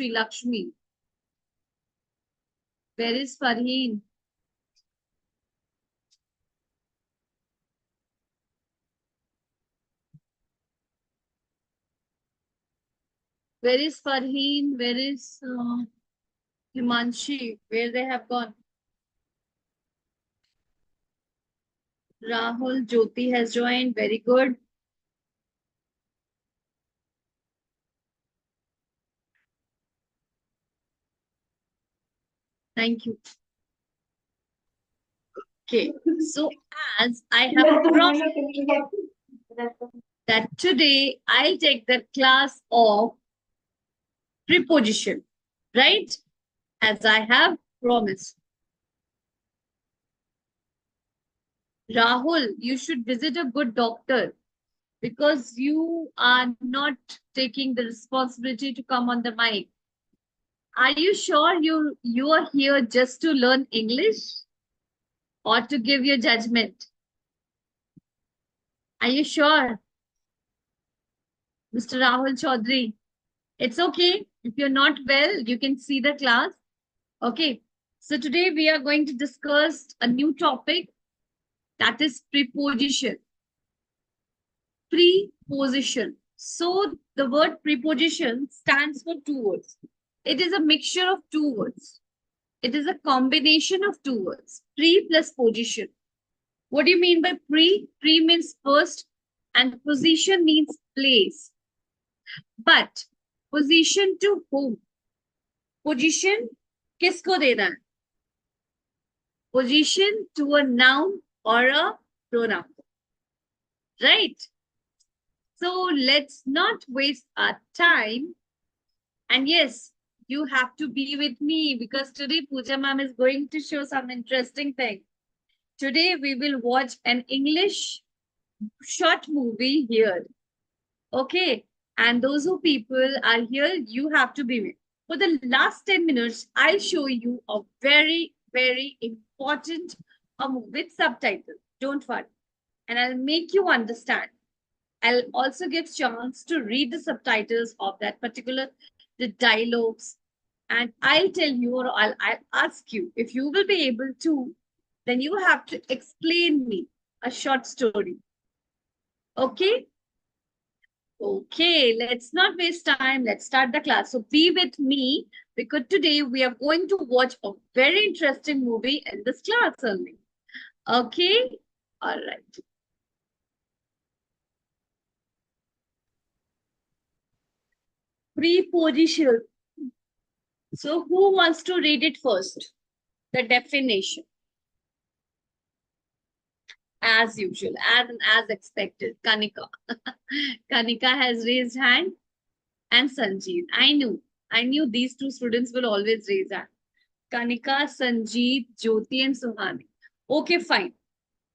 Sri Lakshmi? Where is Farheen? Where is Farheen? Where is Himanshi? Where they have gone? Rahul Jyoti has joined. Very good. Thank you. Okay. So as I have promised that today I'll take the class of preposition, right? As I have promised. Rahul, you should visit a good doctor because you are not taking the responsibility to come on the mic. Are you sure you are here just to learn English or to give your judgment? Are you sure, Mr. Rahul Chaudhary? It's okay. If you're not well, you can see the class. Okay. So today we are going to discuss a new topic, that is preposition. Preposition. So the word preposition stands for two words. It is a mixture of two words. It is a combination of two words. Pre plus position. What do you mean by pre? Pre means first and position means place. But position to whom? Position किसको देना है? Position to a noun or a pronoun. Right? So let's not waste our time. And yes, you have to be with me because today Pooja ma'am is going to show some interesting thing. Today we will watch an English short movie here. Okay. And those who people are here, you have to be with. For the last 10 minutes, I'll show you a very, very important movie with subtitles. Don't worry. And I'll make you understand. I'll also give chance to read the subtitles of that particular, the dialogues. And I'll tell you or I'll ask you if you will be able to, then you have to explain me a short story. Okay? Okay, let's not waste time. Let's start the class. So be with me because today we are going to watch a very interesting movie in this class only. Okay? All right. Preposition. So who wants to read it first? The definition. As usual, as expected, Kanika. Kanika has raised hand and Sanjeev. I knew these two students will always raise hand. Kanika, Sanjeev, Jyoti and Suhani. Okay, fine.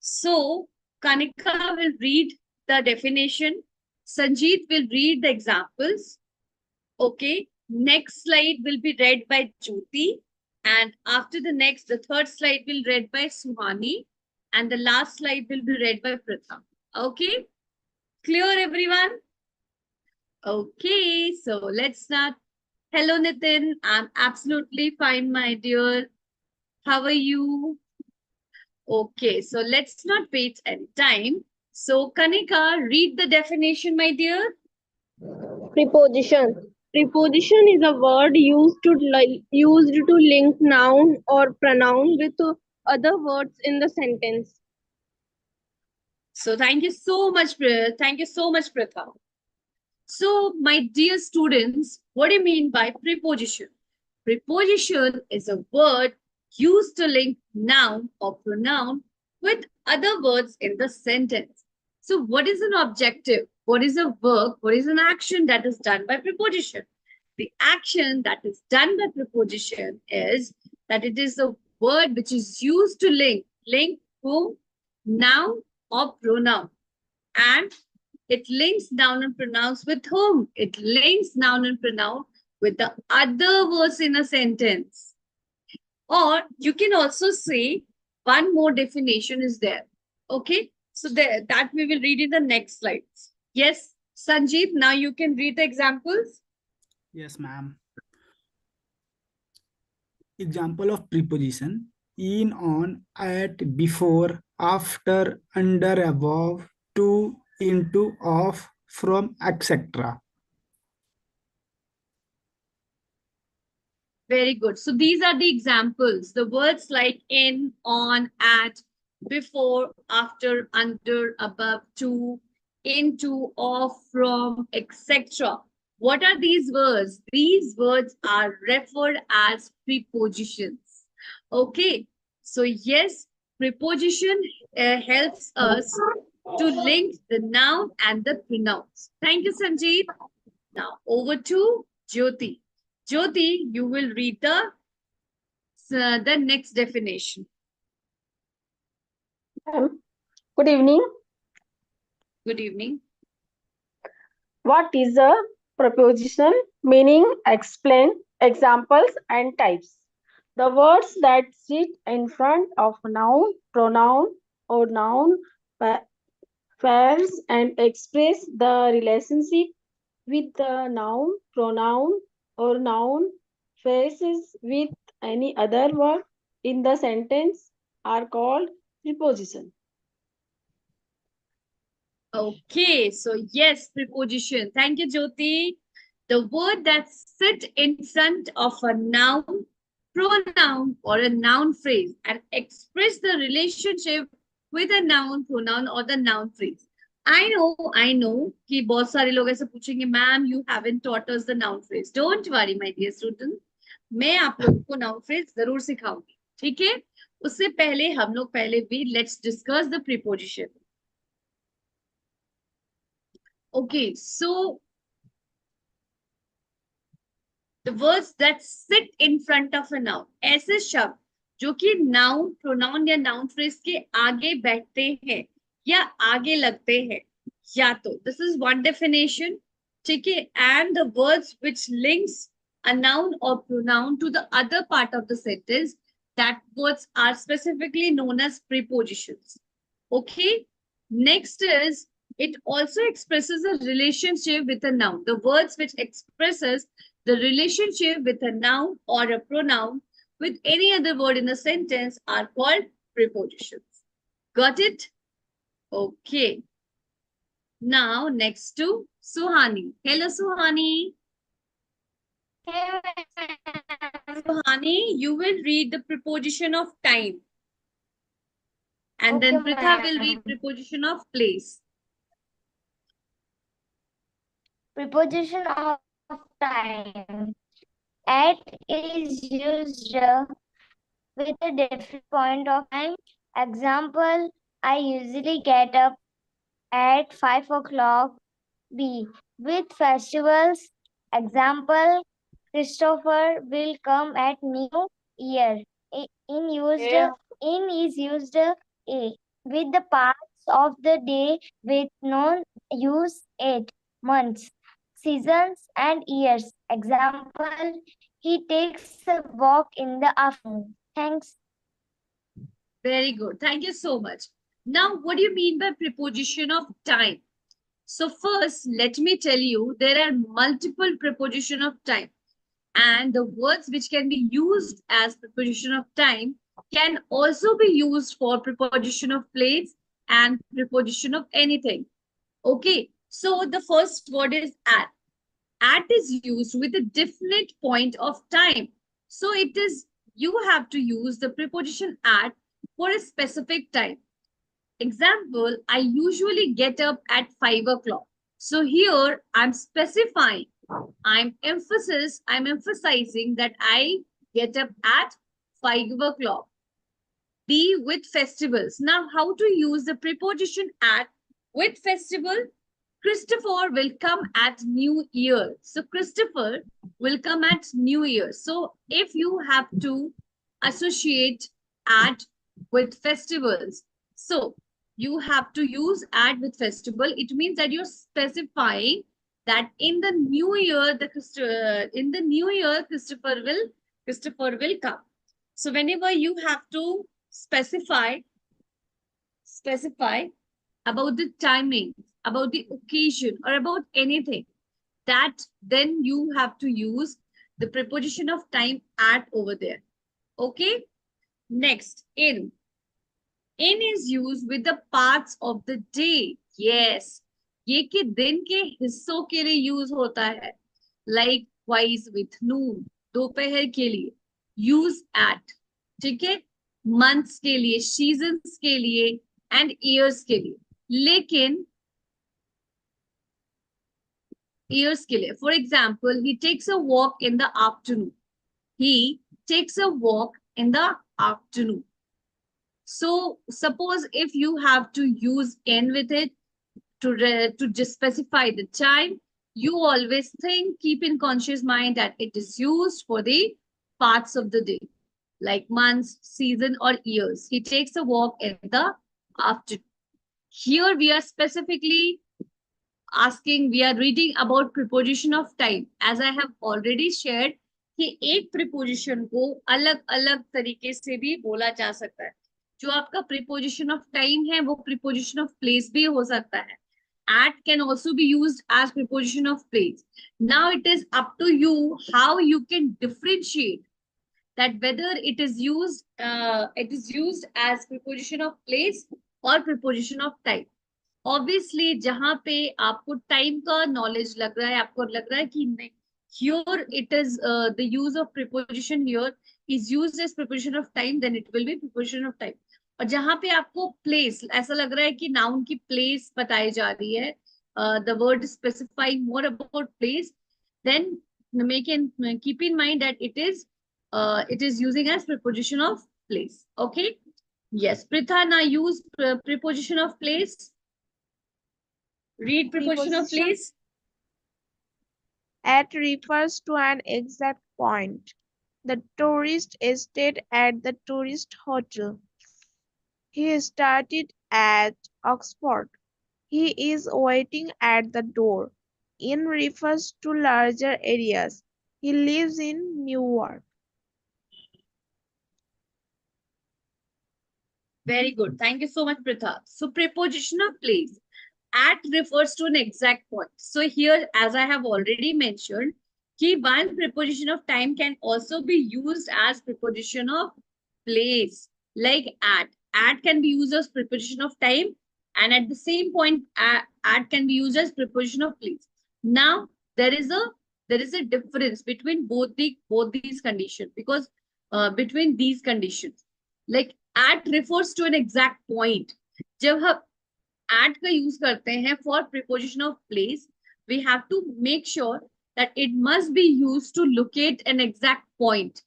So, Kanika will read the definition. Sanjeev will read the examples. Okay. Next slide will be read by Jyoti. And after the third slide will be read by Suhani. And the last slide will be read by Pratha. Okay. Clear, everyone? Okay. So, let's start. Hello, Nitin. I'm absolutely fine, my dear. How are you? Okay, so let's not wait any time. So, Kanika, read the definition, my dear. Preposition. Preposition is a word used to link noun or pronoun with other words in the sentence. So, thank you so much, Pratha. So, my dear students, what do you mean by preposition? Preposition is a word used to link noun or pronoun with other words in the sentence. So what is an objective? What is a verb? What is an action that is done by preposition? The action that is done by preposition is that it is a word which is used to link whom, noun or pronoun. And it links noun and pronouns with whom? It links noun and pronoun with the other words in a sentence. Or you can also say one more definition is there. Okay. So that we will read in the next slides. Yes, Sanjeev, now you can read the examples. Yes, ma'am. Example of preposition: in, on, at, before, after, under, above, to, into, of, from, etc. Very good. So these are the examples. The words like in, on, at, before, after, under, above, to, into, of, from, etc. What are these words? These words are referred as prepositions. Okay. So yes, preposition helps us to link the noun and the pronouns. Thank you, Sanjeev. Now over to Jyoti. Jyoti, you will read the next definition. Good evening. Good evening. What is a preposition? Meaning, explain, examples, and types. The words that sit in front of noun, pronoun, or noun pairs and express the relationship with the noun, pronoun, or noun phrases with any other word in the sentence are called preposition. Okay, so yes, preposition. Thank you, Jyoti. The word that sit in front of a noun, pronoun, or a noun phrase and express the relationship with a noun, pronoun, or the noun phrase. I know कि बहुत सारे लोग ऐसे पूछेंगे, ma'am, you haven't taught us the noun phrase. Don't worry, my dear students. मैं आप लोगों को noun phrase जरूर सिखाऊंगी. ठीक है? उससे पहले हम लोग पहले भी let's discuss the preposition. Okay, so the words that sit in front of a noun, ऐसे शब्द जो कि noun, pronoun या noun phrase के आगे बैठते हैं या आगे लगते हैं, या तो this is one definition, ठीक है, and the words which links a noun or pronoun to the other part of the sentence, that words are specifically known as prepositions. Okay, next is it also expresses a relationship with a noun. The words which expresses the relationship with a noun or a pronoun with any other word in the sentence are called prepositions. Got it? Okay. Now, next to Suhani. Hello, Suhani. Suhani, you will read the preposition of time. And then Pritha will read preposition of place. Preposition of time. At is used with a different point of time. Example, I usually get up at 5 o'clock. B. With festivals. Example, Christopher will come at New Year. In is used A. With the parts of the day with non-use 8 months, seasons, and years. Example, he takes a walk in the afternoon. Thanks. Very good. Thank you so much. Now, what do you mean by preposition of time? So first, let me tell you, there are multiple preposition of time. And the words which can be used as preposition of time can also be used for preposition of place and preposition of anything. Okay, so the first word is at. At is used with a definite point of time. So it is, you have to use the preposition at for a specific time. Example, I usually get up at 5 o'clock. So here I'm specifying, I'm emphasizing that I get up at 5 o'clock. B, with festivals. Now, how to use the preposition at with festival? Christopher will come at New Year. So Christopher will come at New Year. So if you have to associate at with festivals, so you have to use at with festival. It means that you're specifying that in the new year, Christopher will come. So whenever you have to specify about the timing, about the occasion, or about anything, that then you have to use the preposition of time at over there. Okay. Next, in. In is used with the parts of the day. Yes. ये कि दिन के हिस्सों के लिए use होता है. Likewise with noon. दोपहर के लिए. Use at. ठीक है. Months के लिए, seasons के लिए and years के लिए. लेकिन years के लिए. For example, he takes a walk in the afternoon. He takes a walk in the afternoon. So suppose if you have to use in with it to just specify the time, you always think, keep in conscious mind that it is used for the parts of the day, like months, season, or years. He takes a walk in the afternoon. Here we are specifically asking, we are reading about preposition of time. As I have already shared, कि एक preposition को अलग अलग तरीके से भी बोला जा सकता है. जो आपका preposition of time है वो preposition of place भी हो सकता है. At can also be used as preposition of place. Now it is up to you how you can differentiate that whether it is used as preposition of place or preposition of time. Obviously जहां पे आपको time का knowledge लग रहा है, आपको लग रहा है कि नहीं, here it is the use of preposition here is used as preposition of time, then it will be preposition of time. और जहां पे आपको place ऐसा लग रहा है कि नाउन की place बताई जा रही है, the word specifying more about place, then make in keep in mind that it is using as preposition of place. Okay. Yes, Pritha, now use preposition of place. Read preposition of place. At refers to an exact point. The tourist stayed at the tourist hotel. He started at Oxford. He is waiting at the door. In refers to larger areas. He lives in Newark. Very good. Thank you so much, Pritha. So preposition of place. At refers to an exact point. So here, as I have already mentioned, कि one preposition of time can also be used as preposition of place. Like at. At can be used as preposition of time, and at the same point, at can be used as preposition of place. Now there is a difference between both these conditions, because between these conditions, like at refers to an exact point. जब हम at का use करते हैं for preposition of place, we have to make sure that it must be used to locate an exact point.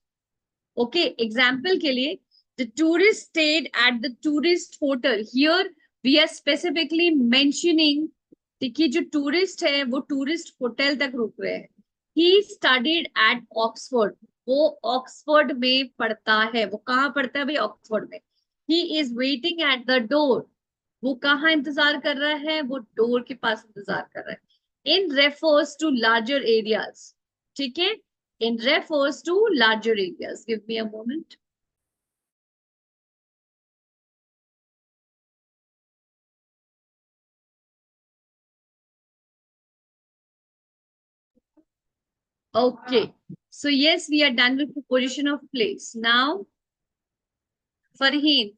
Okay, example के लिए, the tourist stayed at the tourist hotel. Here we are specifically mentioning कि जो tourist है वो tourist hotel तक रुक रहे हैं. He studied at Oxford. वो ऑक्सफोर्ड में पढ़ता है. वो कहाँ पढ़ता है भाई? ऑक्सफोर्ड में. He is waiting at the door. वो कहाँ इंतजार कर रहा है? वो डोर के पास इंतजार कर रहा है. In refers to larger areas. ठीक है? In refers to larger areas. Give me a moment. Okay. So yes, we are done with preposition of place. Now, Farheen,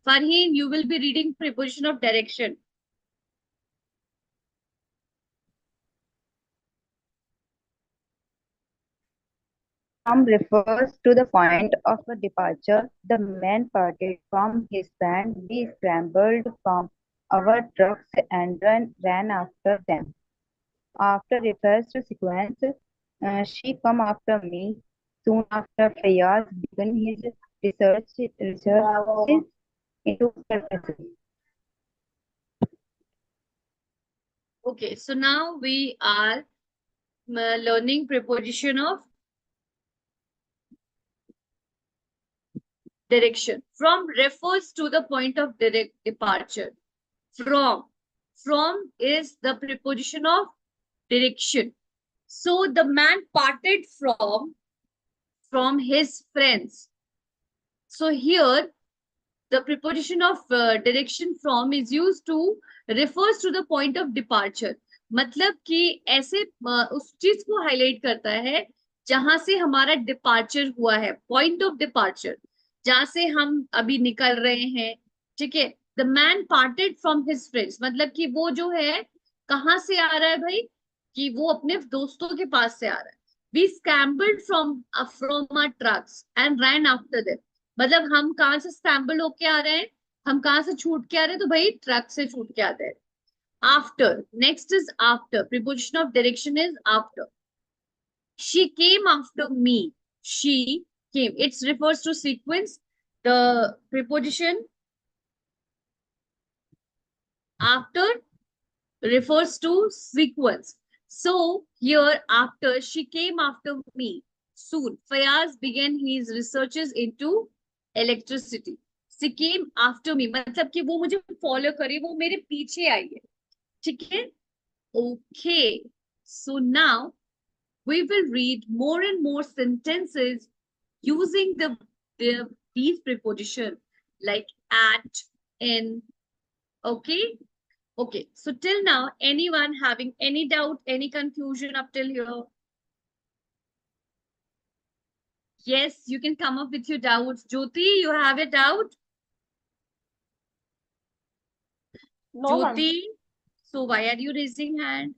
you will be reading preposition of direction. From refers to the point of a departure. The man parted from his friend. We scrambled from our trucks and ran after them. After refers to sequence. She come after me. Soon after, Fayaz began his researches into purposes. Okay, so now we are learning preposition of direction. From refers to the point of direct departure. From is the preposition of direction. So the man parted from his friends. So here the preposition of direction from is used to refers to the point of departure. मतलब कि ऐसे उस चीज को highlight करता है जहां से हमारा डिपार्चर हुआ है, पॉइंट ऑफ डिपार्चर. जहां से हम अभी निकल रहे हैं, ठीक है। The man parted from his friends, मतलब कि वो जो है कहाँ से आ रहा है भाई, कि वो अपने दोस्तों के पास से आ रहा है। We scrambled from our trucks and ran after them, मतलब हम कहाँ से स्क्रैम्बल होके आ रहे हैं, हम कहाँ से छूट के आ रहे हैं, तो भाई ट्रक से छूट के आते हैं। After, next is after, preposition of direction is after. She came after me. She came. It refers to sequence. The preposition after refers to sequence. So here after, she came after me. Soon, Fayaz began his researches into electricity. She came after me. मतलब कि वो मुझे follow करे, वो मेरे पीछे आई है, ठीक है? Okay. So now we will read more and more sentences using these preposition like at, in. Okay. Okay. So till now, anyone having any doubt, any confusion up till here? Yes, you can come up with your doubts. Jyoti, you have a doubt? No, ma'am. Jyoti, so why are you raising hand?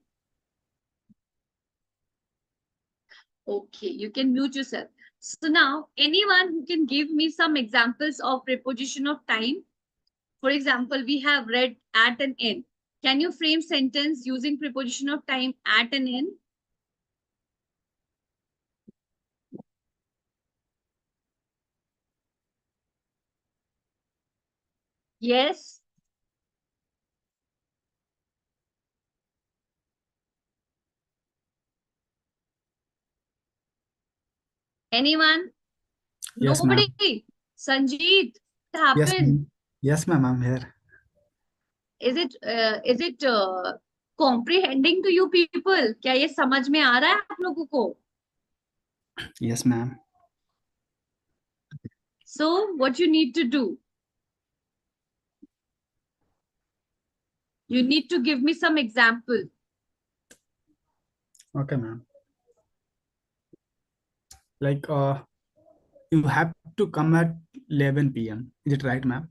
Okay, you can mute yourself. So now, anyone who can give me some examples of preposition of time? For example, we have read at and in. Can you frame sentence using preposition of time at and in? Yes. Anyone? Yes, ma'am. Nobody. Sanjeet, what Yes, happened? ma'am. Yes, ma'am. I'm here. Is it comprehending to you people? क्या ये समझ में आ रहा है आप लोगों को? Yes, ma'am. So what you need to do? You need to give me some example. Okay, ma'am. Like, you have to come at 11 p.m. Is it right, ma'am?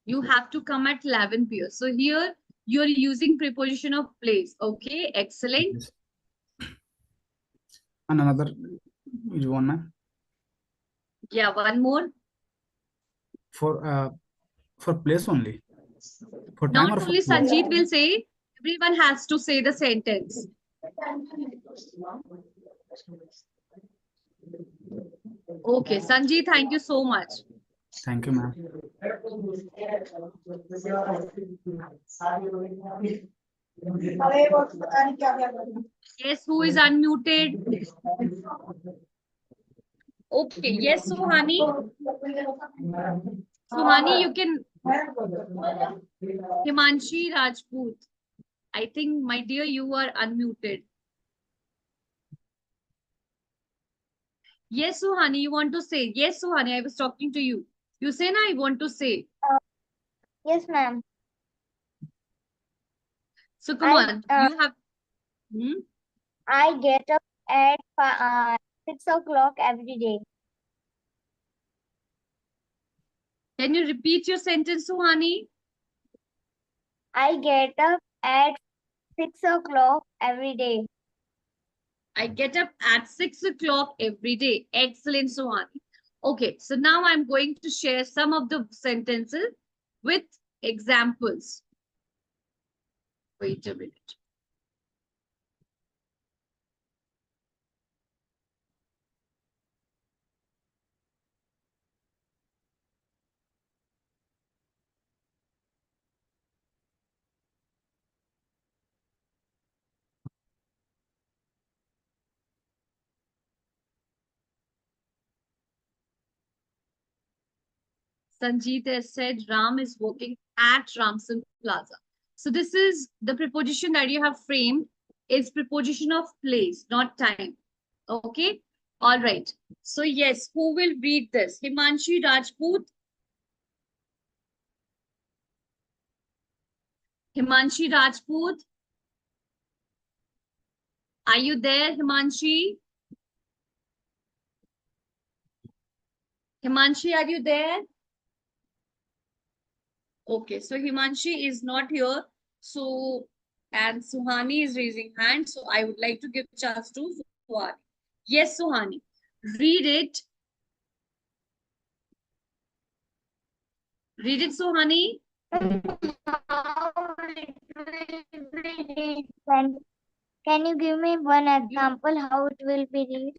You have to come at 11 p.m. So here you're using preposition of place. Okay, excellent. Yes. And another is one, ma'am. Yeah, one more. For place only. For time Not or for only place? Sanjeet will say, everyone has to say the sentence. Okay, Sanjeet, thank you so much. Thank you, ma'am. Yes, who is unmuted? Okay, yes, Suhani. Suhani, you can. Himanshi Rajput. I think, my dear, you are unmuted. Yes, Suhani, you want to say? Yes, Suhani, I was talking to you. You say na, I want to say. Yes, ma'am. So come on, you have. Hmm? I get up at 6 o'clock every day. Can you repeat your sentence, Suhani? I get up at 6 o'clock every day. I get up at 6 o'clock every day. Excellent, Suhani. Okay, so now I'm going to share some of the sentences with examples. Wait a minute. Sanjeet has said Ram is working at Ramson Plaza. So this is the preposition that you have framed is preposition of place, not time. Okay. All right. So yes, who will read this? Himanshi Rajput. Himanshi Rajput. Are you there, Himanshi? Himanshi, are you there? Okay, so Himanshi is not here. So, and Suhani is raising hand. So I would like to give chance to Suhani. Yes, Suhani. Read it. Read it, Suhani. Can you give me one example how it will be read?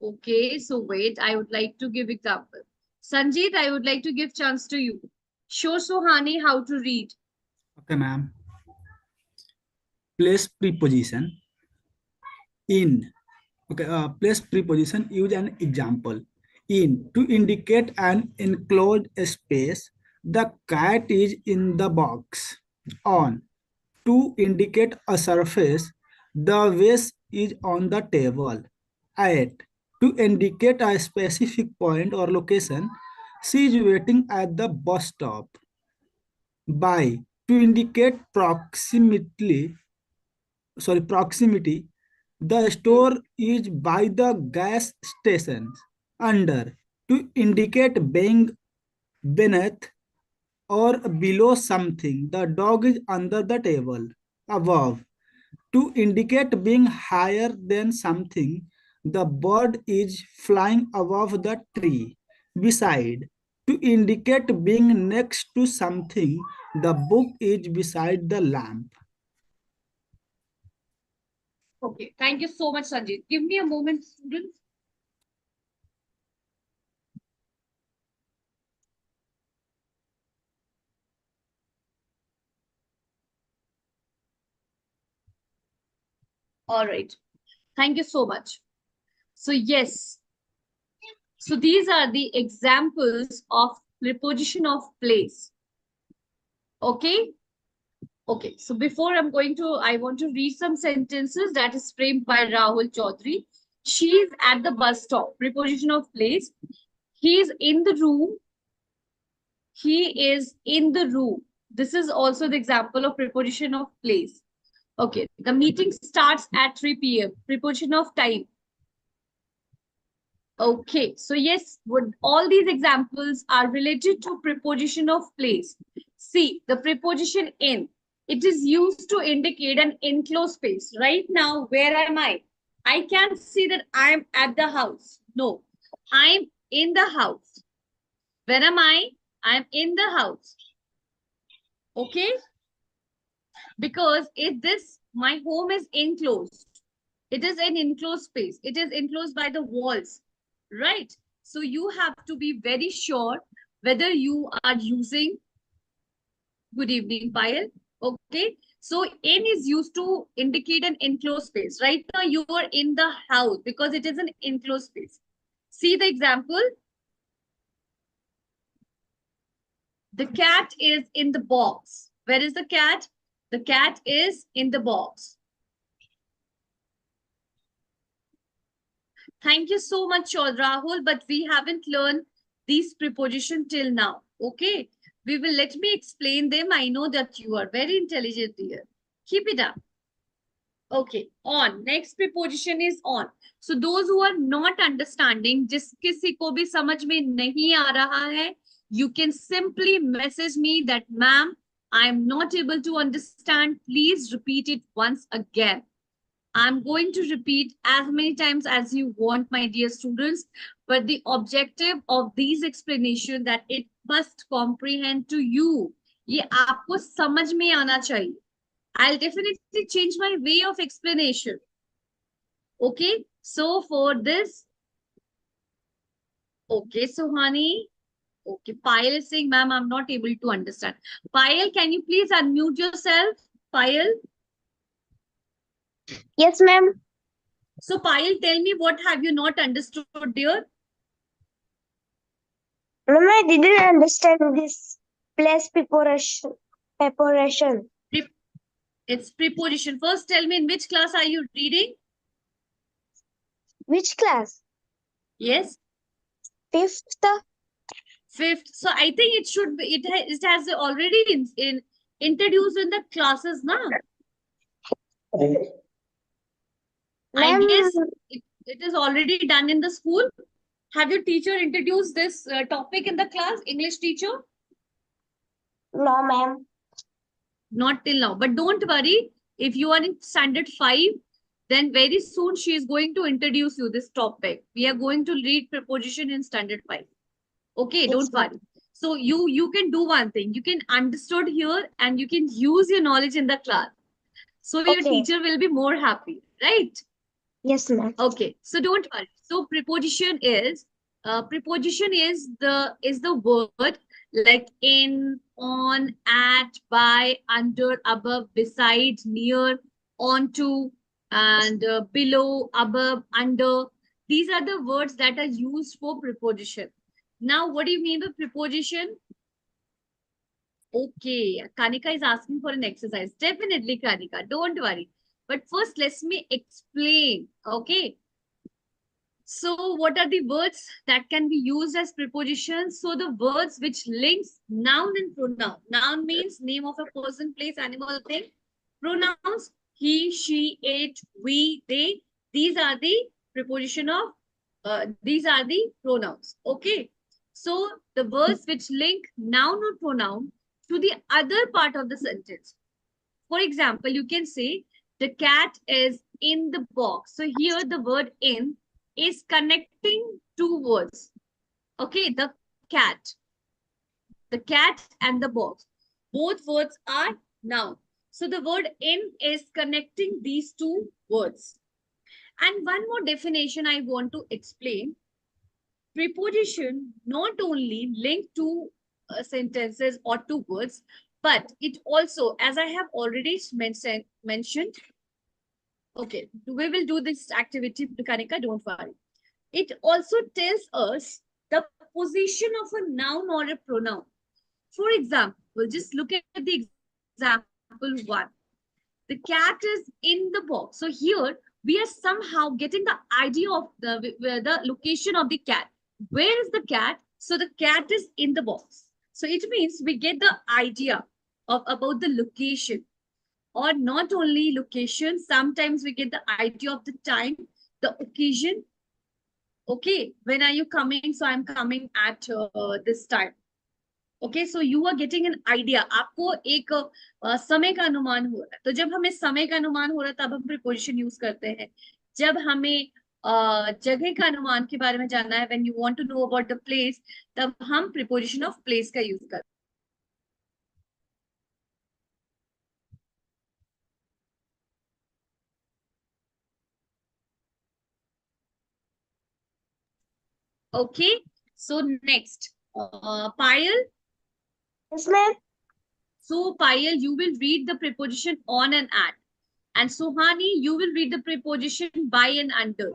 Okay, so wait, I would like to give example. Sanjeet, I would like to give chance to you. Show Suhani how to read. Okay, ma'am. Place preposition in. Okay, place preposition. Use an example. In to indicate an enclosed space. The cat is in the box. On to indicate a surface. The vase is on the table. At to indicate a specific point or location. She is waiting at the bus stop. By to indicate proximity. The store is by the gas station. Under to indicate being beneath or below something. The dog is under the table. Above to indicate being higher than something. The bird is flying above the tree. Beside to indicate being next to something. The book is beside the lamp. Okay, thank you so much, Sanjeet. Give me a moment, students. All right. Thank you so much. So yes. So these are the examples of preposition of place. Okay. Okay. So before I want to read some sentences that is framed by Rahul Chaudhary. She's at the bus stop. Preposition of place. He's in the room. He is in the room. This is also the example of preposition of place. Okay. The meeting starts at 3 p.m. Preposition of time. Okay, so yes, all these examples are related to preposition of place. See, the preposition in, it is used to indicate an enclosed space. Right now, where am I? I can't see that I'm at the house. No, I'm in the house. Where am I? I'm in the house. Okay? Because my home is enclosed. It is an enclosed space. It is enclosed by the walls, right? So you have to be very sure whether you are using, good evening, Payal. Okay. So in is used to indicate an enclosed space. Right now you are in the house because it is an enclosed space. See the example. The cat is in the box. Where is the cat? The cat is in the box. Thank you so much, Rahul, but we haven't learned these prepositions till now. Okay. Let me explain them. I know that you are very intelligent here. Keep it up. Okay. On. Next preposition is on. So those who are not understanding, जिस किसी को भी समझ में नहीं आ रहा है, you can simply message me that, ma'am, I am not able to understand. Please repeat it once again. I'm going to repeat as many times as you want, my dear students, but the objective of these explanation that it must comprehend to you. ये आपको समझ में आना चाहिए. I'll definitely change my way of explanation. Okay, so for this, okay, Suhani. Okay, Payal is saying, ma'am, I'm not able to understand. Payal, can you please unmute yourself? Payal. Yes, ma'am. So Payal, tell me, what have you not understood, dear? Ma'am, I didn't understand this place preparation. It's preposition. First, tell me, in which class are you reading? Which class? Yes. Fifth. Fifth. So I think it has already introduced in the classes now. I Ma'am, guess it is already done in the school. Have your teacher introduced this topic in the class, English teacher? No, ma'am. Not till now. But don't worry, if you are in standard 5, then very soon she is going to introduce you this topic. We are going to read preposition in standard 5. Okay, Yes, don't worry. So you can do one thing. You can understood here and you can use your knowledge in the class. So your Okay. teacher will be more happy, right? Yes, ma'am. Okay, so don't worry. So preposition is the word like in, on, at, by, under, above, beside, near, onto, and below, above, under. These are the words that are used for preposition. Now, what do you mean by preposition? Okay, Kanika is asking for an exercise. Definitely, Kanika, don't worry. But first, let me explain. Okay. So what are the words that can be used as prepositions? So the words which links noun and pronoun. Noun means name of a person, place, animal, thing. Pronouns, he, she, it, we, they. These are the preposition of, these are the pronouns. Okay. So the words which link noun or pronoun to the other part of the sentence. For example, you can say the cat is in the box. So here the word in is connecting two words. Okay, the cat and the box. Both words are noun. So the word in is connecting these two words. And one more definition I want to explain. Preposition not only link to sentences or to words, but it also, as I have already mentioned, okay, we will do this activity, Kanika, don't worry. It also tells us the position of a noun or a pronoun. For example, just look at the example 1. The cat is in the box. So here we are somehow getting the idea of the location of the cat. Where is the cat? So the cat is in the box. So it means we get the idea of about the location, or not only location. Sometimes we get the idea of the time, the occasion. Okay, when are you coming? So I'm coming at this time. Okay so you are getting an idea. आपको एक समय का अनुमान हो रहा है. तो जब हमें समय का अनुमान हो रहा है तब हम प्रीपोजिशन यूज करते हैं. जब हमें जगह का अनुमान के बारे में जानना है, when you want to know about the place, तब हम प्रीपोजिशन ऑफ प्लेस का यूज करते हैं. Okay, so next, Payal. Yes, ma'am. So Payal, you will read the preposition on and at. And Suhani, you will read the preposition by and under.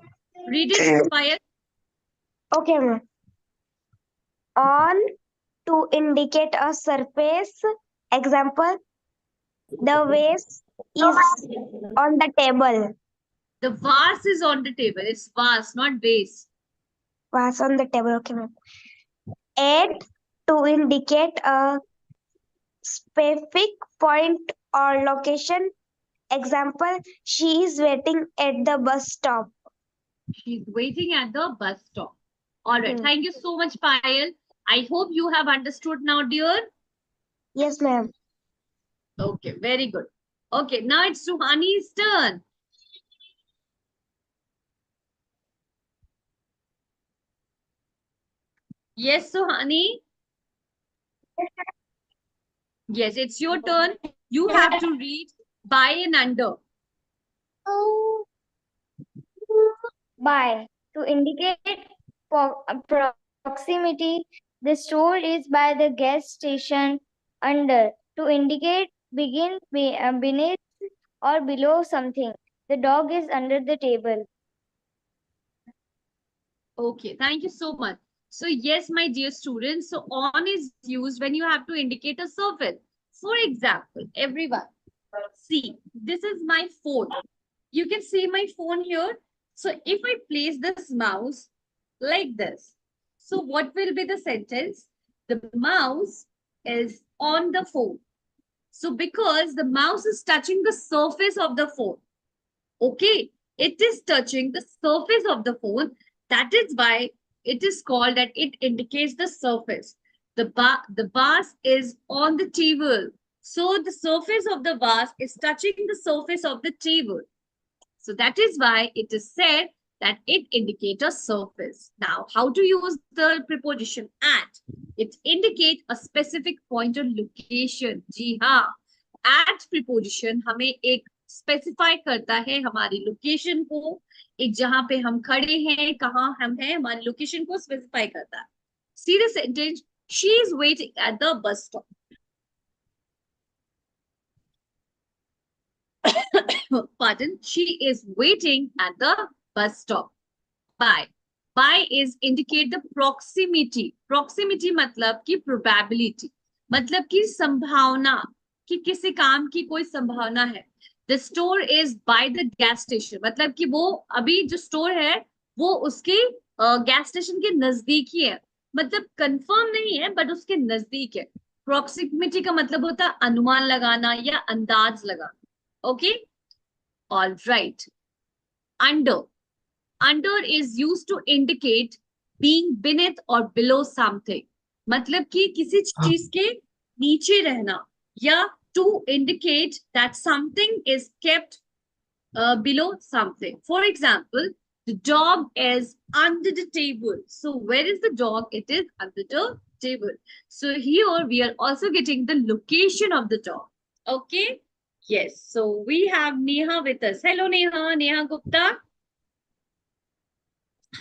Read it, Payal. Okay, ma'am. On, to indicate a surface. Example, the vase is on the table. The vase is on the table. It's vase, not vase. Was on the table. Okay, ma'am. At, to indicate a specific point or location. Example, she is waiting at the bus stop. She's waiting at the bus stop. All right. Hmm. Thank you so much, Payal. I hope you have understood now, dear. Yes, ma'am. Okay, very good. Okay, now it's Suhani's turn. Yes, Suhani. Yes, it's your turn. You have to read by and under. By, to indicate proximity, the store is by the gas station. Under, to indicate beneath or below something. The dog is under the table. Okay, thank you so much. So yes, my dear students, so on is used when you have to indicate a surface. For example, everyone, see, this is my phone. You can see my phone here. So if I place this mouse like this, so what will be the sentence? The mouse is on the phone. So because the mouse is touching the surface of the phone, okay, it is touching the surface of the phone. That is why it is called that it indicates the surface. The vase is on the table. So the surface of the vase is touching the surface of the table. So that is why it is said that it indicates a surface. Now, how to use the preposition at? It indicates a specific point or location. जी हाँ, at preposition हमें एक specify करता है हमारी location को, एक जहां पे हम खड़े हैं, कहाँ हम हैं, हमारी location को specify करता है. See the sentence. She is waiting at the bus stop. Pardon, she is waiting at the bus stop. By. By is indicate the proximity. Proximity मतलब कि probability. मतलब कि संभावना कि किसी काम की कोई संभावना है. The store is by the gas station. मतलब कि वो अभी जो store है वो उसके गैस स्टेशन के नजदीक ही है. मतलब कंफर्म नहीं है बट उसके नजदीक है. Proximity का मतलब होता है अनुमान लगाना या अंदाज लगाना. Okay? All right. Under. Under is used to indicate being beneath or below something. मतलब कि किसी चीज के नीचे रहना या to indicate that something is kept below something. For example, the dog is under the table. So where is the dog? It is under the table. So here we are also getting the location of the dog. Okay. Yes. So we have Neha with us. Hello, Neha. Neha Gupta.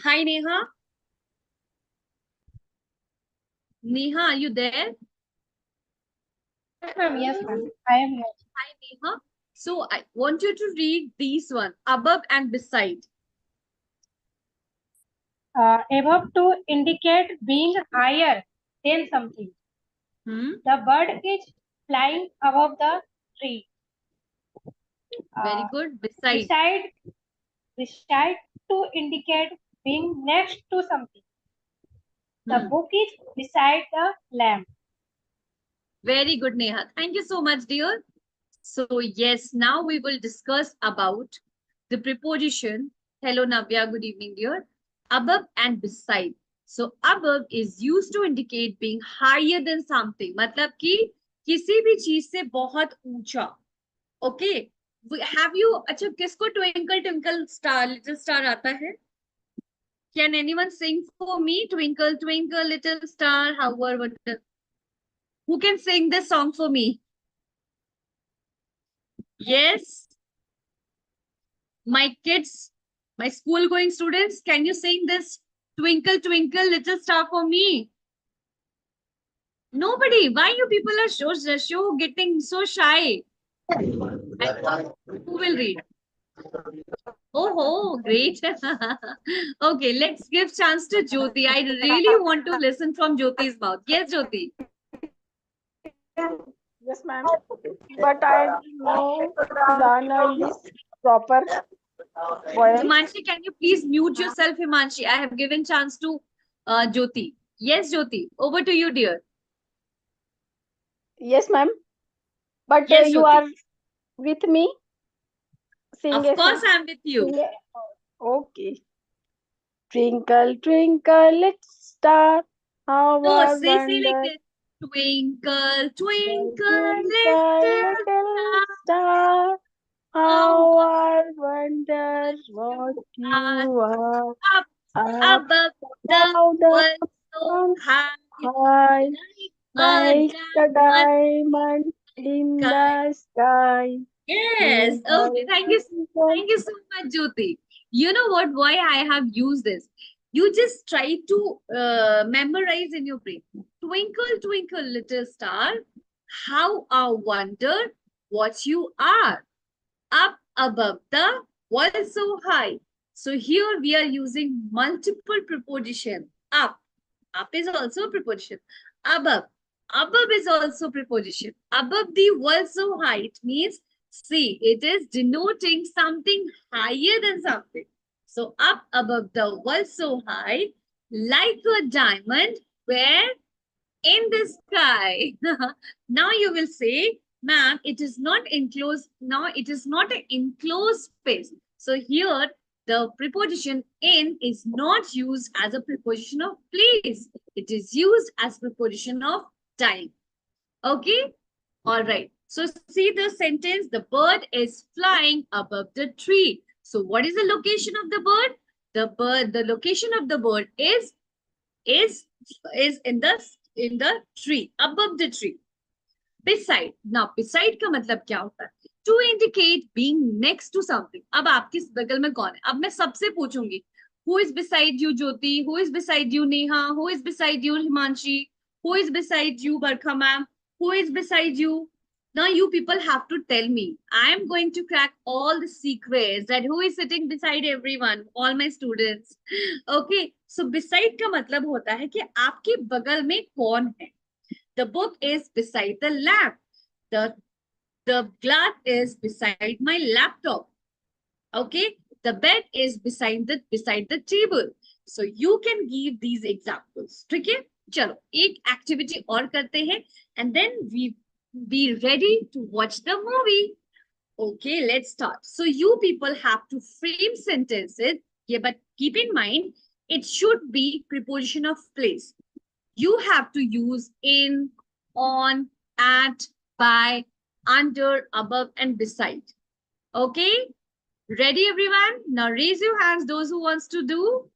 Hi, Neha. Neha, are you there? Yes, ma'am. I am here. Hi, Neha. So I want you to read these one, above and beside. Above to indicate being higher than something. The bird is flying above the tree. Very good. Beside. Beside to indicate being next to something. The book is beside the lamp. Very good, Neha. Thank you so much, dear. So yes, now we will discuss about the preposition. Hello, Navya. Good evening, dear. Above and beside. So above is used to indicate being higher than something. मतलब कि किसी भी चीज से बहुत ऊंचा. Okay. Have you? अच्छा, किसको twinkle twinkle star little star आता है? Can anyone sing for me? Twinkle twinkle little star. However, who can sing this song for me? Yes. My kids, my school going students, can you sing this Twinkle Twinkle Little Star for me? Nobody. Why you people are so getting so shy? Who will read? Oh, great. Okay, let's give chance to Jyoti. I really want to listen from Jyoti's mouth. Yes, Jyoti. Yes, ma'am. But I don't know the this proper voice. Himanshi, can you please mute yourself, Himanshi? I have given chance to Jyoti. Yes, Jyoti. Over to you, dear. Yes, ma'am. But Yes, you Jyoti. are with me? Of course, I'm with you. Okay. Twinkle, twinkle, little star, how No, I say like wonder. this. Twinkle, twinkle, Twinkle, little star, how I wonder what you are. Up Up above the above the world so world high, high, like like a a diamond diamond in sky. the sky. Yes. Okay. Thank you. Thank you so much, Jyoti. You know what? Why I have used this? You just try to memorize in your brain. Twinkle, twinkle, little star, how I wonder what you are. Up above the world so high. So here we are using multiple preposition. Up. Up is also a preposition. Above. Above is also preposition. Above the world so high. It means, see, it is denoting something higher than something. So up above the world so high, like a diamond, where in the sky. Now you will say, ma'am, it is not enclosed. Now it is not an enclosed space. So here the preposition in is not used as a preposition of place. It is used as preposition of time. Okay? All right. So see the sentence, the bird is flying above the tree. So what is the location of the bird? The location of the bird is in the tree, above the tree. Beside. Now, beside का मतलब क्या होता है? To indicate being next to something. अब आपके बगल में कौन है? अब मैं सबसे पूछूंगी. Who is beside you, Jyoti? Who is beside you, Neha? Who is beside you, Himanshi? Who is beside you, Barkha ma'am? Who is beside you? Now you people have to tell me. I am going to crack all the secrets that who is sitting beside everyone, all my students. Okay. So beside का मतलब होता है कि आपके बगल में कौन है? The book is beside the lamp. The glass is beside my laptop. Okay. The bed is beside the table. So you can give these examples. ठीक है? चलो एक activity और करते हैं and then we be ready to watch the movie. Okay, let's start. So you people have to frame sentences. Yeah, but keep in mind, it should be preposition of place. You have to use in, on, at, by, under, above, and beside. Okay? Ready, everyone? Now raise your hands, those who wants to do.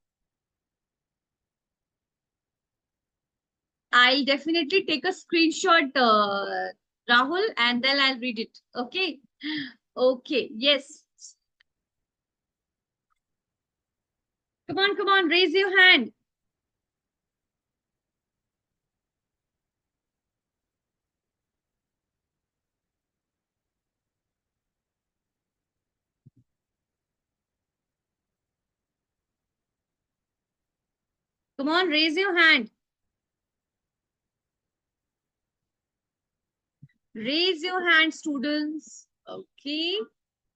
I'll definitely take a screenshot, Rahul, and then I'll read it. Okay? Okay, yes. Come on, raise your hand. Come on, raise your hand. Raise your hand, students. Okay,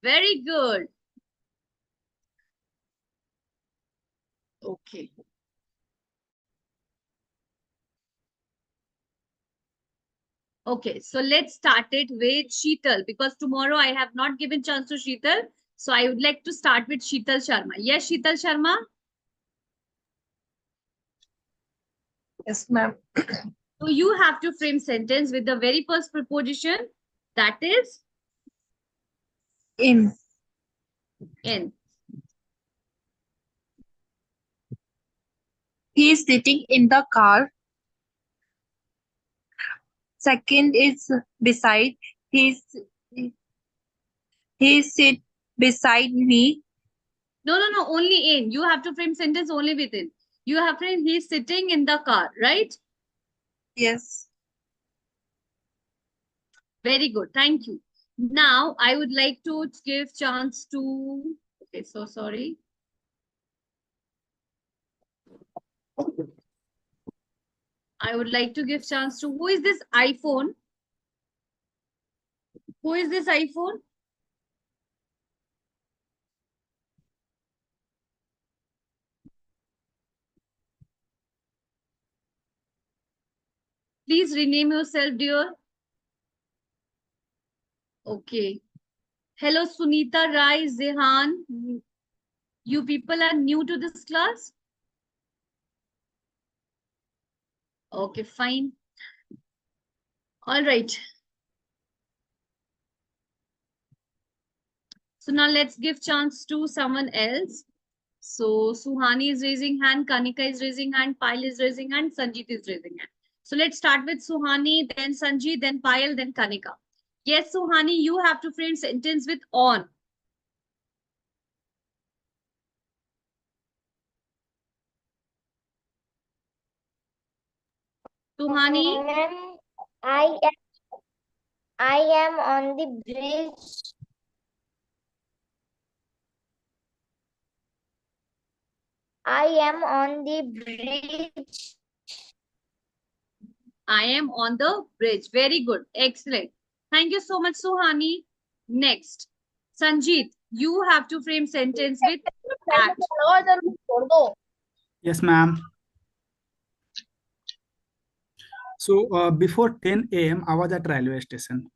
very good. Okay. Okay, so let's start it with Sheetal because tomorrow I have not given chance to Sheetal. So I would like to start with Sheetal Sharma. Yes, Sheetal Sharma? Yes, ma'am. So you have to frame sentence with the very first preposition, that is In. in. He is sitting in the car. Second is beside. He sit beside me. No, only in. You have to frame sentence only within. You have framed he's sitting in the car, right? Yes. Very good. Thank you. Now, I would like to give chance to... Okay, so sorry. I would like to give chance to... Who is this iPhone? Who is this iPhone? Please rename yourself, dear. Okay. Hello, Sunita Rai, Zehan. You people are new to this class? Okay, fine. All right. So now let's give chance to someone else. So Suhani is raising hand, Kanika is raising hand, Payal is raising hand, Sanjeet is raising hand. So let's start with Suhani, then Sanjeet, then Payal, then Kanika. Yes, Suhani, you have to frame sentence with on. Suhani? Ma'am, I am on the bridge. I am on the bridge. I am on the bridge. Very good. Excellent. Thank you so much, Suhani. Next, Sanjeet, you have to frame sentence with at. Yes, ma'am. So before 10 a.m., I was at railway station.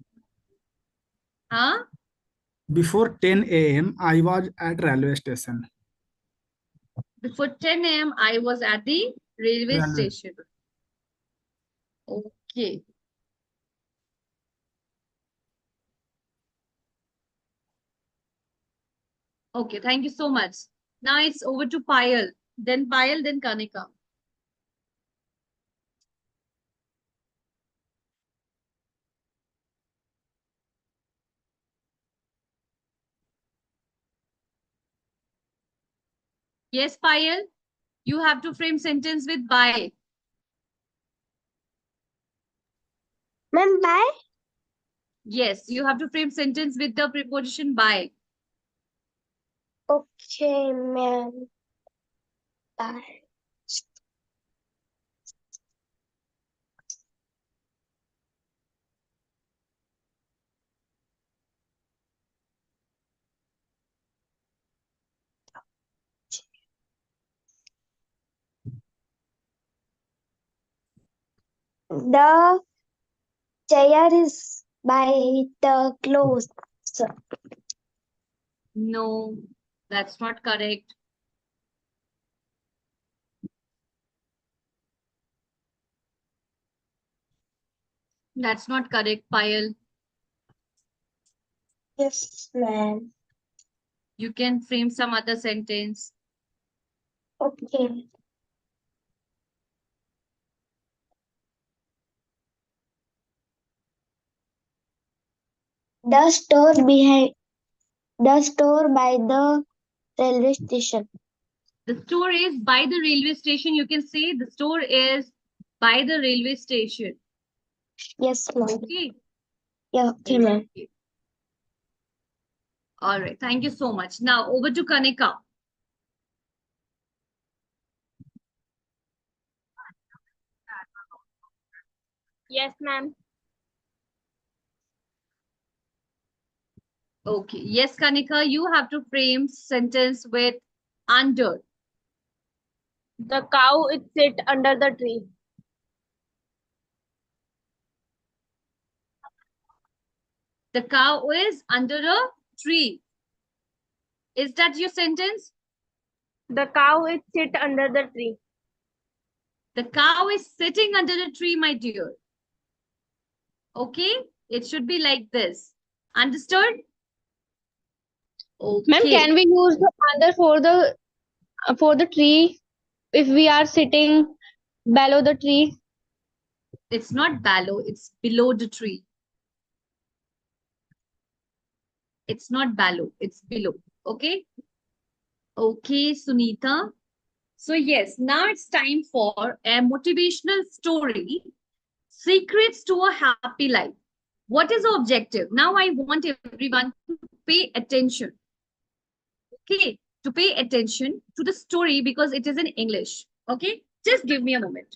Huh? Before 10 a.m., I was at railway station. Before 10 a.m., I was at the railway Railway. station. Okay. Okay, thank you so much. Now it's over to Payal, then Kanika. Yes, Payal, you have to frame sentence with by. Ma'am, bye. Yes, you have to frame sentence with the preposition by. Okay, ma'am. Bye. The chair is by the clothes. No, that's not correct. That's not correct, Payal. Yes, ma'am. You can frame some other sentence. Okay. The store behind the store by the railway station. The store is by the railway station. You can say the store is by the railway station. Yes, ma'am. Okay. Yeah, okay, ma'am. Okay. All right. Thank you so much. Now over to Kanika. Yes, ma'am. Okay. Yes, Kanika, you have to frame sentence with under. The cow is sit under the tree. The cow is under a tree. Is that your sentence? The cow is sit under the tree. The cow is sitting under the tree, my dear. Okay? It should be like this. Understood? Ma'am, Okay. can we use the under for the tree if we are sitting below the tree? It's not below, it's below the tree. It's not below, it's below. Okay? Okay, Sunita. So yes, now it's time for a motivational story, Secrets to a Happy Life. What is the objective? Now I want everyone to pay attention. Okay, to pay attention to the story because it is in English. Okay, just give me a moment.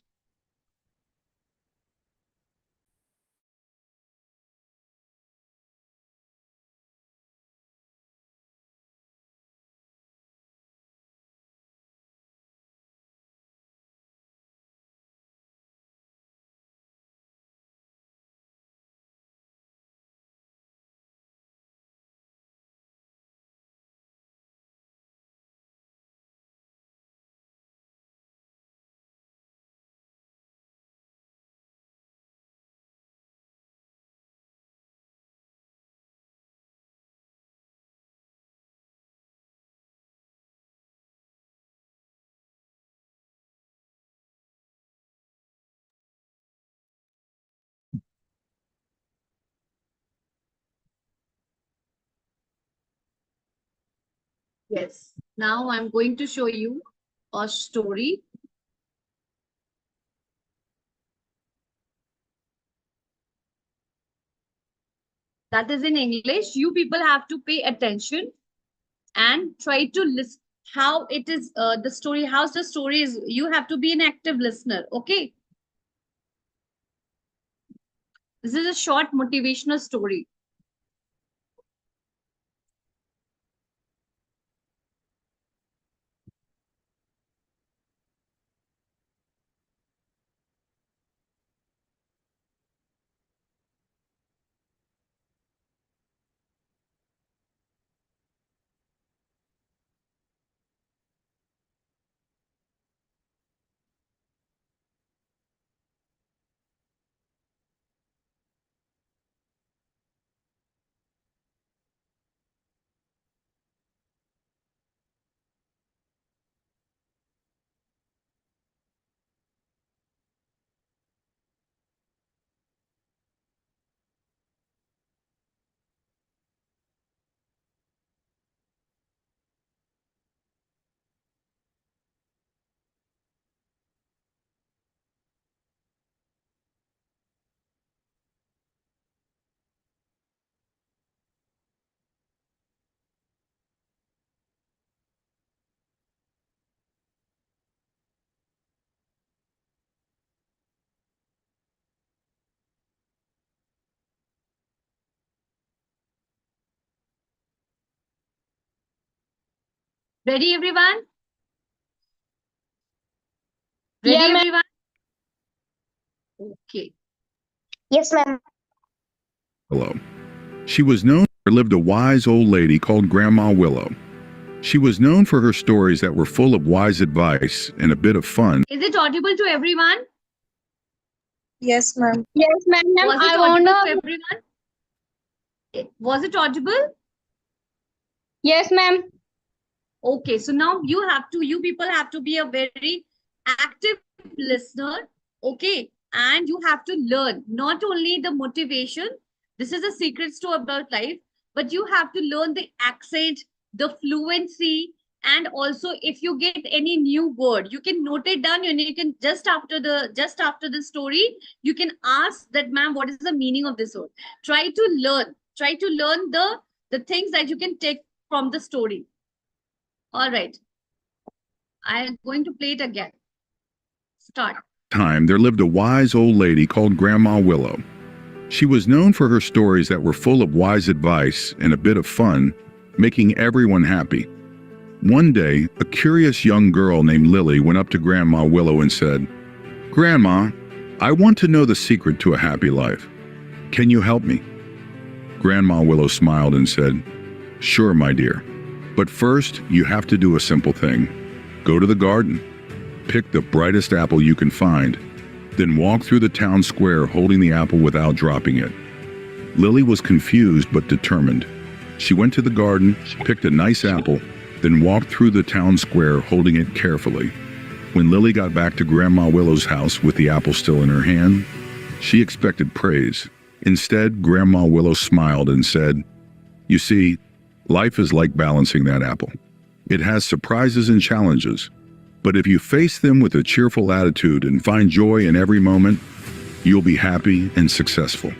Yes, now I'm going to show you a story. That is in English. You people have to pay attention and try to listen how it is the story, how's the story is. You have to be an active listener. Okay. This is a short motivational story. Ready, everyone? Ready, Yeah, ma'am. everyone? Okay. Yes, ma'am. Willow. She was known there lived a wise old lady called Grandma Willow. She was known for her stories that were full of wise advice and a bit of fun. Is it audible to everyone? Yes, ma'am. Yes, ma'am. Was it I audible want to a. everyone? Was it audible? Yes, ma'am. Okay, so now you people have to be a very active listener, okay? And you have to learn not only the motivation, this is a secret store about life, but you have to learn the accent, the fluency, and also if you get any new word, you can note it down and you can just after the story, you can ask that, ma'am, what is the meaning of this word? Try to learn the things that you can take from the story. All right. I am going to play it again. Start. Time there lived a wise old lady called Grandma Willow. She was known for her stories that were full of wise advice and a bit of fun, making everyone happy. One day, a curious young girl named Lily went up to Grandma Willow and said, "Grandma, I want to know the secret to a happy life. Can you help me?" Grandma Willow smiled and said, "Sure, my dear. But first, you have to do a simple thing. Go to the garden. Pick the brightest apple you can find. Then walk through the town square holding the apple without dropping it." Lily was confused but determined. She went to the garden, picked a nice apple, then walked through the town square holding it carefully. When Lily got back to Grandma Willow's house with the apple still in her hand, she expected praise. Instead, Grandma Willow smiled and said, "You see, life is like balancing that apple. It has surprises and challenges, but if you face them with a cheerful attitude and find joy in every moment, you'll be happy and successful."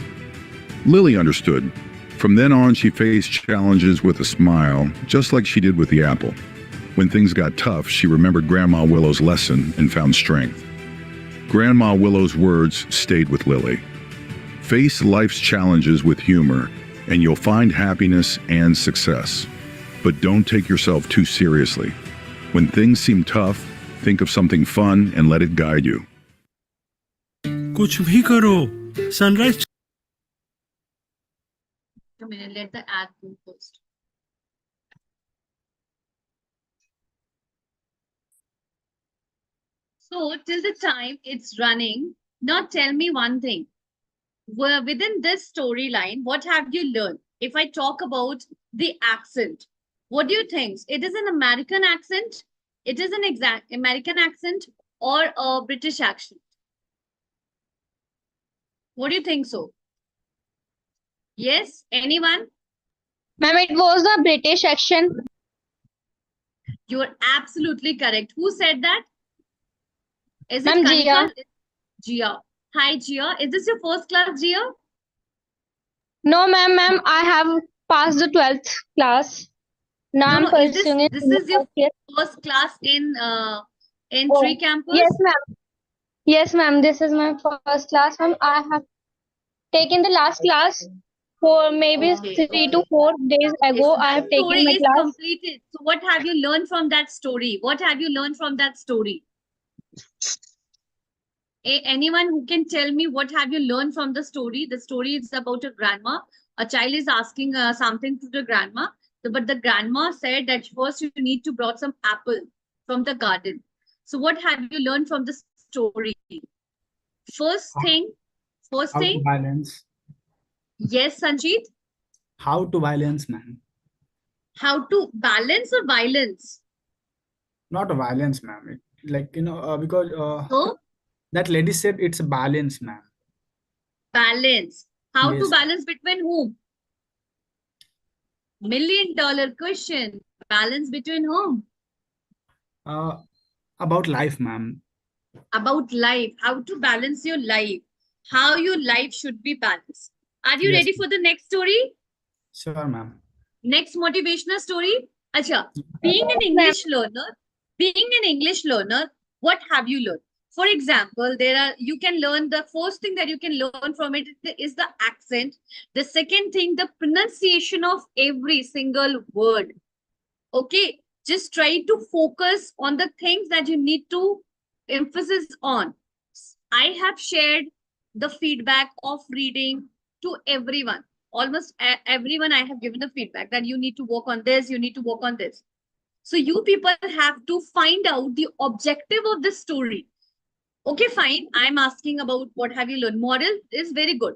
Lily understood. From then on, she faced challenges with a smile, just like she did with the apple. When things got tough, she remembered Grandma Willow's lesson and found strength. Grandma Willow's words stayed with Lily. Face life's challenges with humor, and you'll find happiness and success. But don't take yourself too seriously. When things seem tough, think of something fun and let it guide you. कुछ भी करो sunrise A minute, let the ad go first. So till the time it's running, now tell me one thing. Within this storyline, what have you learned? If I talk about the accent, what do you think? It is an American accent? It is an exact American accent or a British accent? What do you think so? Yes, anyone? Ma'am, it was the British accent. You're absolutely correct. Who said that? Is it Ma'am, Kanika? Jia. Jia. Hi, Jia. Is this your first class, Jia? No, ma'am, I have passed the 12th class. Now I'm Is pursuing it. this is your Yes. first class in Oh, Tree Campus? Yes, ma'am. Yes, ma'am. This is my first class, ma'am. I have taken the last class for maybe Okay, 3 to okay. 4 days Okay, ago. so I that have taken story my is class. completed. So what have you learned from that story? What have you learned from that story? Anyone who can tell me what have you learned from the story? The story is about a grandma. A child is asking something to the grandma, but the grandma said that first you need to brought some apple from the garden. So what have you learned from the story? First thing, How to balance. yes, Sanjeet. How to balance, ma'am. How to balance or violence? Not a violence, ma'am. Like, because So that lady said it's a balance, ma'am. balance. How to Yes. balance between whom? $1 million question. Balance between whom? About life, ma'am. About life. How to balance your life. How your life should be balanced. Are you Yes. ready for the next story? Sure, ma'am. Next motivational story. Acha, being an English learner, what have you learned? For example, you can learn the first thing that you can learn from it is the accent. The second thing, the pronunciation of every single word. Okay. Just try to focus on the things that you need to emphasis on. I have shared the feedback of reading to everyone. Almost everyone I have given the feedback that you need to work on this, you need to work on this. So you people have to find out the objective of the story. Okay, fine. I'm asking about what have you learned. Model is very good.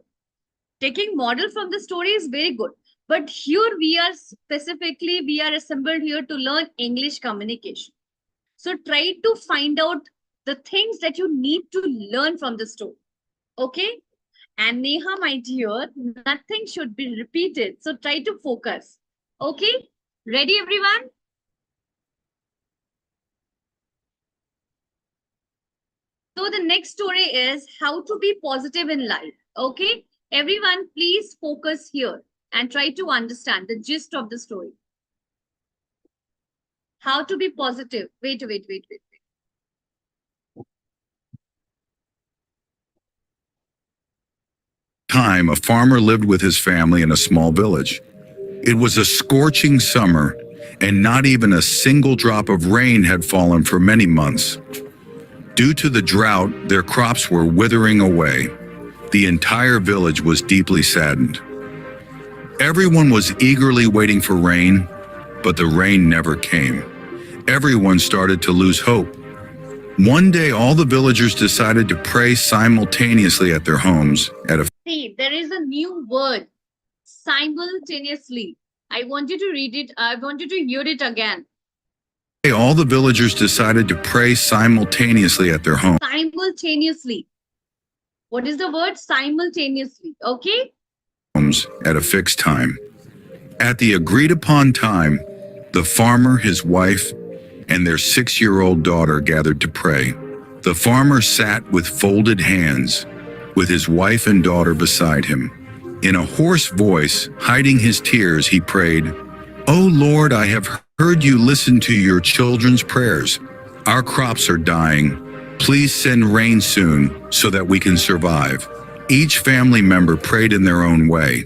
Taking model from the story is very good. But here we are assembled here to learn English communication. So try to find out the things that you need to learn from the story. Okay? And Neha, my dear, nothing should be repeated. So try to focus. Okay? Ready, everyone? So the next story is how to be positive in life. Okay? Everyone, please focus here and try to understand the gist of the story. How to be positive. Wait. Time, a farmer lived with his family in a small village. It was a scorching summer, and not even a single drop of rain had fallen for many months. Due to the drought, their crops were withering away. The entire village was deeply saddened. Everyone was eagerly waiting for rain, but the rain never came. Everyone started to lose hope. One day, all the villagers decided to pray simultaneously at their homes at a See, there is a new word, simultaneously. I want you to read it. I want you to hear it again. All the villagers decided to pray simultaneously at their homes. Simultaneously. What is the word? Simultaneously. Okay? At a fixed time. At the agreed upon time, the farmer, his wife, and their 6-year-old daughter gathered to pray. The farmer sat with folded hands, with his wife and daughter beside him. In a hoarse voice, hiding his tears, he prayed, "O Lord, I have heard you listen to your children's prayers. Our crops are dying. Please send rain soon so that we can survive." Each family member prayed in their own way.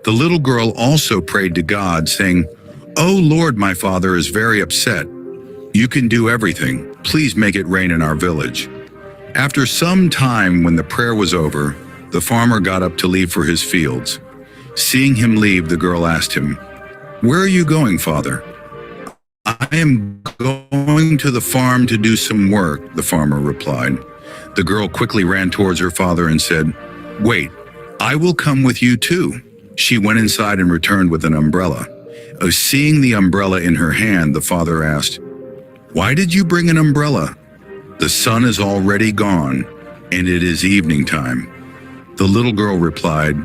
The little girl also prayed to God, saying, "O Lord, my father is very upset. You can do everything. Please make it rain in our village." After some time, when the prayer was over, the farmer got up to leave for his fields. Seeing him leave, the girl asked him, "Where are you going, father?" "I am going to the farm to do some work," the farmer replied. The girl quickly ran towards her father and said, "Wait, I will come with you too." She went inside and returned with an umbrella. Seeing the umbrella in her hand, the father asked, "Why did you bring an umbrella? The sun is already gone, and it is evening time." The little girl replied,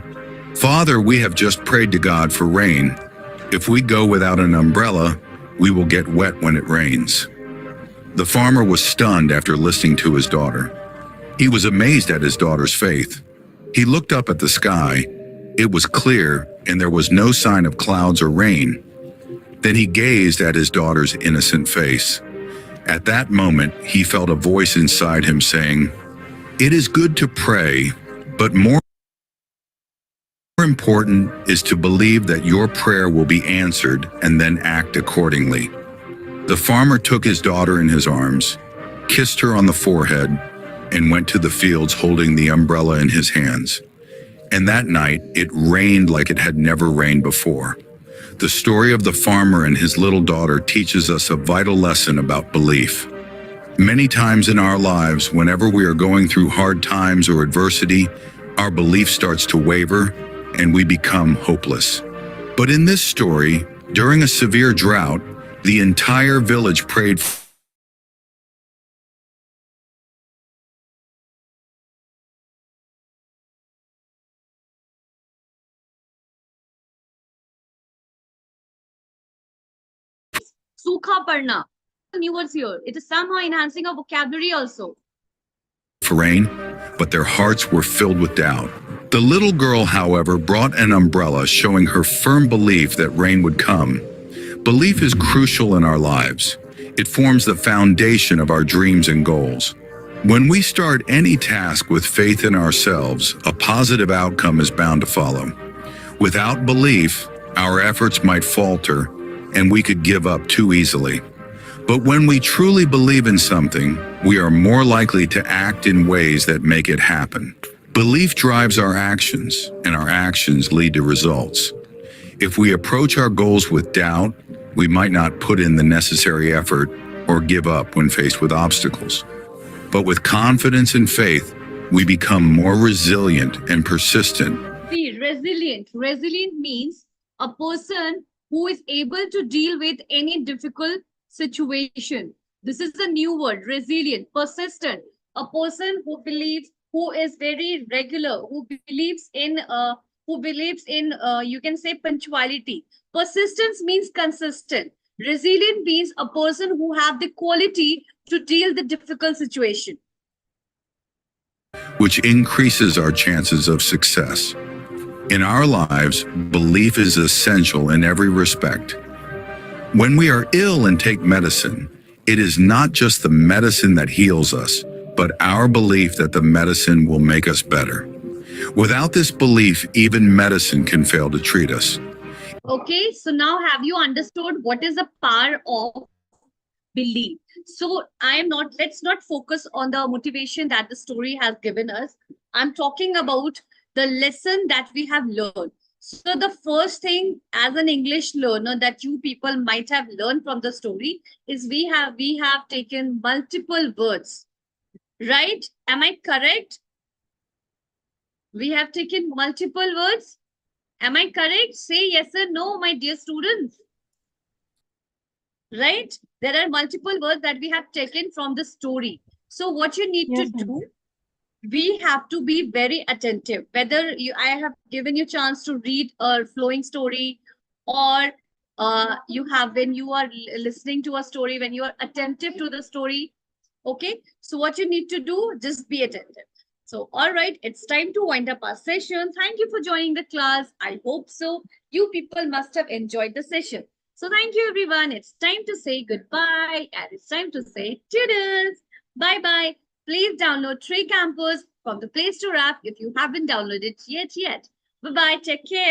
"Father, we have just prayed to God for rain. If we go without an umbrella, we will get wet when it rains." The farmer was stunned after listening to his daughter. He was amazed at his daughter's faith. He looked up at the sky. It was clear, and there was no sign of clouds or rain. Then he gazed at his daughter's innocent face. At that moment, he felt a voice inside him saying, "It is good to pray, but more important is to believe that your prayer will be answered and then act accordingly." The farmer took his daughter in his arms, kissed her on the forehead, and went to the fields holding the umbrella in his hands. And that night, it rained like it had never rained before. The story of the farmer and his little daughter teaches us a vital lesson about belief. Many times in our lives, whenever we are going through hard times or adversity, our belief starts to waver and we become hopeless. But in this story, during a severe drought, the entire village prayed Sukha parna. New words here. It is somehow enhancing our vocabulary also. for rain, but their hearts were filled with doubt. The little girl, however, brought an umbrella, showing her firm belief that rain would come. Belief is crucial in our lives. It forms the foundation of our dreams and goals. When we start any task with faith in ourselves, a positive outcome is bound to follow. Without belief, our efforts might falter, and we could give up too easily. But when we truly believe in something, we are more likely to act in ways that make it happen. Belief drives our actions, and our actions lead to results. If we approach our goals with doubt, we might not put in the necessary effort or give up when faced with obstacles. But with confidence and faith, we become more resilient and persistent. See, resilient. Resilient means a person who is able to deal with any difficult situation. This is a new word, resilient, persistent. A person who believes, who is very regular, who believes in you can say punctuality. Persistence means consistent. Resilient means a person who have the quality to deal the difficult situation. Which increases our chances of success. In our lives, belief is essential in every respect. When we are ill and take medicine, it is not just the medicine that heals us, but our belief that the medicine will make us better. Without this belief, even medicine can fail to treat us. Okay, so now have you understood what is the power of belief? So let's not focus on the motivation that the story has given us. I'm talking about the lesson that we have learned. So the first thing as an English learner that you people might have learned from the story is we have taken multiple words, right? Am I correct? We have taken multiple words. Am I correct? Say yes or no, my dear students. Right? There are multiple words that we have taken from the story. So what you need to do, we have to be very attentive. Whether I have given you chance to read a flowing story, or you have, when you are listening to a story, when you are attentive to the story. Okay. So what you need to do, just be attentive. So, all right, it's time to wind up our session. Thank you for joining the class. I hope so. You people must have enjoyed the session. So thank you, everyone. It's time to say goodbye, and it's time to say toodles. Bye-bye. Please download Tree Campus from the Play Store app if you haven't downloaded it yet. Bye-bye. Take care.